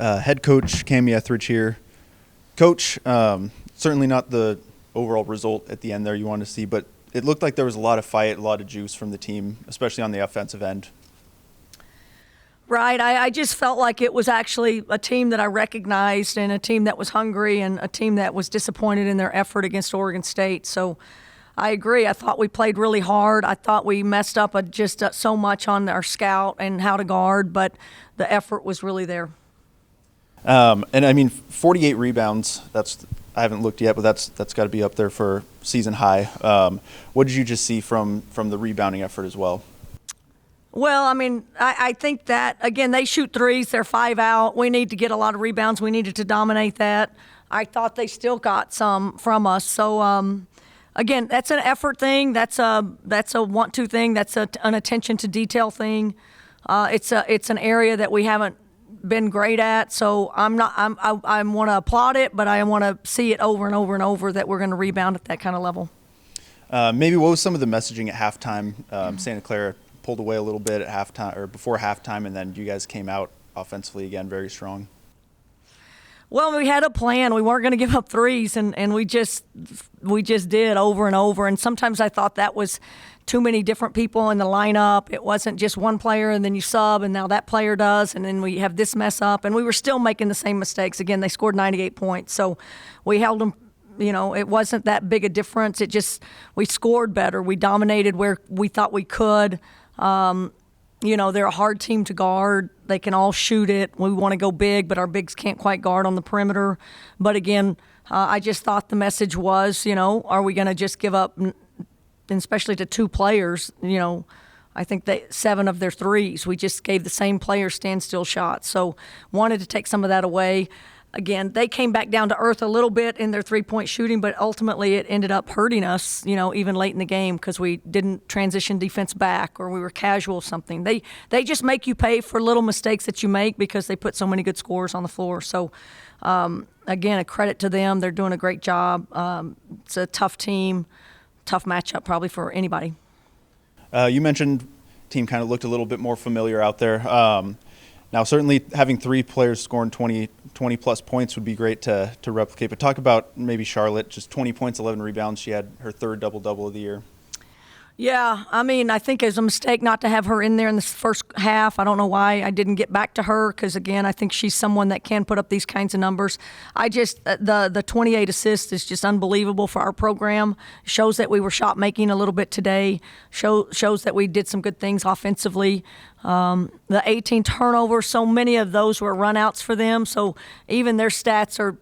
Head coach Kamie Ethridge here. Coach, certainly not the overall result at the end there you want to see, but it looked like there was a lot of fight, a lot of juice from the team, especially on the offensive end. Right. I just felt like it was actually a team that I recognized and a team that was hungry and a team that was disappointed in their effort against Oregon State. So I agree. I thought we played really hard. I thought we messed up just so much on our scout and how to guard, but the effort was really there. And I mean, 48 rebounds, I haven't looked yet, but that's got to be up there for season high. What did you just see from the rebounding effort as well? Well, I mean, I think that, again, they shoot threes. They're 5 out. We need to get a lot of rebounds. We needed to dominate that. I thought they still got some from us. So, again, that's an effort thing. That's a want-to thing. That's an attention to detail thing. It's an area that we haven't been great at. So I want to applaud it, but I want to see it over and over and over that we're going to rebound at that kind of level. Maybe what was some of the messaging at halftime? Santa Clara pulled away a little bit at halftime or before halftime, and then you guys came out offensively again very strong. Well, we had a plan. We weren't going to give up threes, and we just did over and over. And sometimes I thought that was too many different people in the lineup. It wasn't just one player, and then you sub, and now that player does, and then we have this mess up. And we were still making the same mistakes. Again, they scored 98 points, so we held them. You know, it wasn't that big a difference. It just, we scored better. We dominated where we thought we could. You know, they're a hard team to guard. They can all shoot it. We want to go big, but our bigs can't quite guard on the perimeter. But again, I just thought the message was, you know, are we going to just give up, and especially to two players, you know, I think 7 of their threes. We just gave the same player standstill shots. So wanted to take some of that away. Again, they came back down to earth a little bit in their three-point shooting, but ultimately it ended up hurting us, you know, even late in the game because we didn't transition defense back or we were casual something. They just make you pay for little mistakes that you make because they put so many good scores on the floor. So, again, a credit to them. They're doing a great job. It's a tough team, tough matchup probably for anybody. You mentioned team kind of looked a little bit more familiar out there. Now, certainly having 3 players scoring 20-plus points would be great to replicate. But talk about maybe Charlotte, just 20 points, 11 rebounds. She had her 3rd double-double of the year. Yeah, I mean, I think it was a mistake not to have her in there in the first half. I don't know why I didn't get back to her because, again, I think she's someone that can put up these kinds of numbers. The 28 assists is just unbelievable for our program. Shows that we were shot making a little bit today. Shows that we did some good things offensively. The 18 turnovers, so many of those were runouts for them. So even their stats are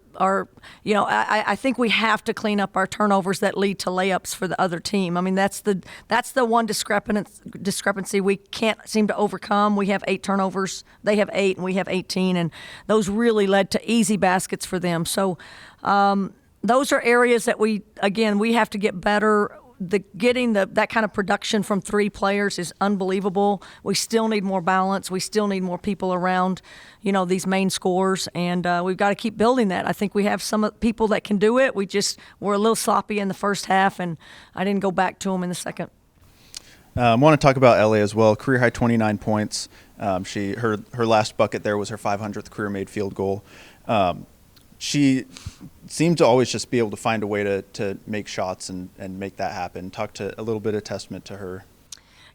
you know, I think we have to clean up our turnovers that lead to layups for the other team. I mean, that's the one discrepancy we can't seem to overcome. We have 8 turnovers. They have 8 and we have 18, and those really led to easy baskets for them. So those are areas that we have to get better. Getting that kind of production from 3 players is unbelievable. We still need more balance. We still need more people around, you know, these main scorers, and we've got to keep building that. I think we have some people that can do it. We're a little sloppy in the first half, and I didn't go back to them in the second. I want to talk about LA as well. Career high 29 points. Her last bucket there was her 500th career made field goal. She seemed to always just be able to find a way to make shots and make that happen. Talk to a little bit of testament to her.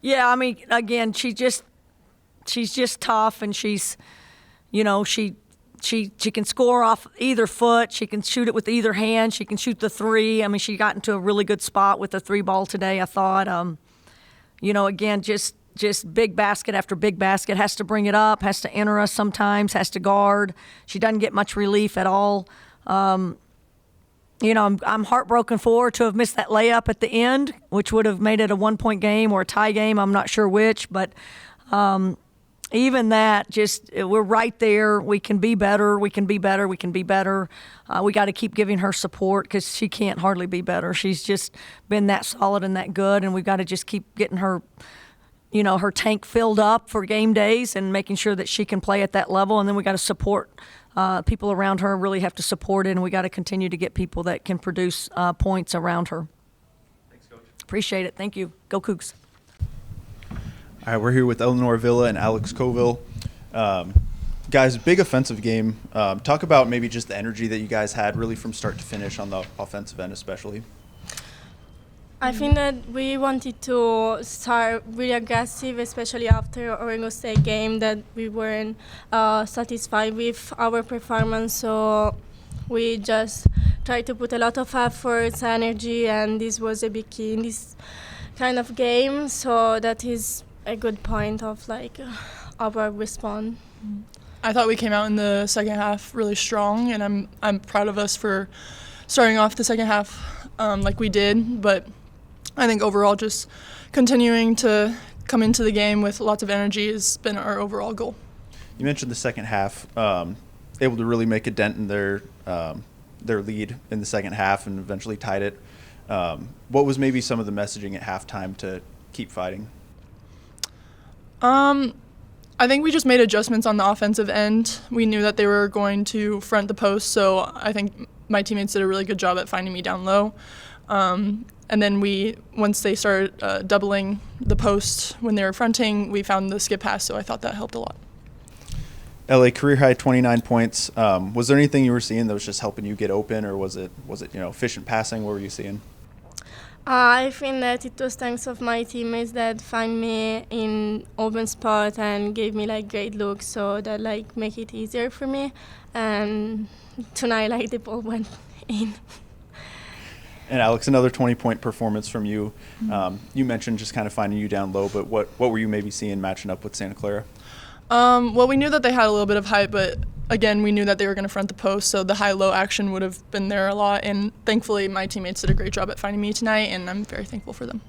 Yeah, I mean, again, she's just tough, and she's, you know, she can score off either foot. She can shoot it with either hand. She can shoot the 3. I mean, she got into a really good spot with the 3 ball today, I thought. You know, again, just big basket after big basket, has to bring it up, has to enter us sometimes, has to guard. She doesn't get much relief at all. You know, I'm heartbroken for her to have missed that layup at the end, which would have made it a 1-point game or a tie game. I'm not sure which, but even that, we're right there. We can be better. We can be better. We can be better. We got to keep giving her support because she can't hardly be better. She's just been that solid and that good, and we've got to just keep getting her, you know, her tank filled up for game days and making sure that she can play at that level. And then we got to support people around her, really have to support it, and we got to continue to get people that can produce points around her. Thanks, Coach. Appreciate it. Thank you. Go Cougs. All right, we're here with Eleonora Villa and Alex Covill. Guys, big offensive game. Talk about maybe just the energy that you guys had really from start to finish on the offensive end especially. I think that we wanted to start really aggressive, especially after Oregon State game, that we weren't satisfied with our performance. So we just tried to put a lot of efforts, energy, and this was a big key in this kind of game. So that is a good point of our response. I thought we came out in the second half really strong, and I'm proud of us for starting off the second half like we did. But I think overall just continuing to come into the game with lots of energy has been our overall goal. You mentioned the second half, able to really make a dent in their lead in the second half and eventually tied it. What was maybe some of the messaging at halftime to keep fighting? I think we just made adjustments on the offensive end. We knew that they were going to front the post, so I think my teammates did a really good job at finding me down low. And then once they started doubling the post when they were fronting, we found the skip pass, so I thought that helped a lot. LA career high 29 points. Was there anything you were seeing that was just helping you get open, or was it efficient passing? What were you seeing? I think that it was thanks of my teammates that find me in open spot and gave me great looks, so that make it easier for me. And tonight the ball went in. And Alex, another 20-point performance from you. You mentioned just kind of finding you down low, but what were you maybe seeing matching up with Santa Clara? Well, we knew that they had a little bit of height, but again, we knew that they were going to front the post, so the high-low action would have been there a lot. And thankfully, my teammates did a great job at finding me tonight, and I'm very thankful for them.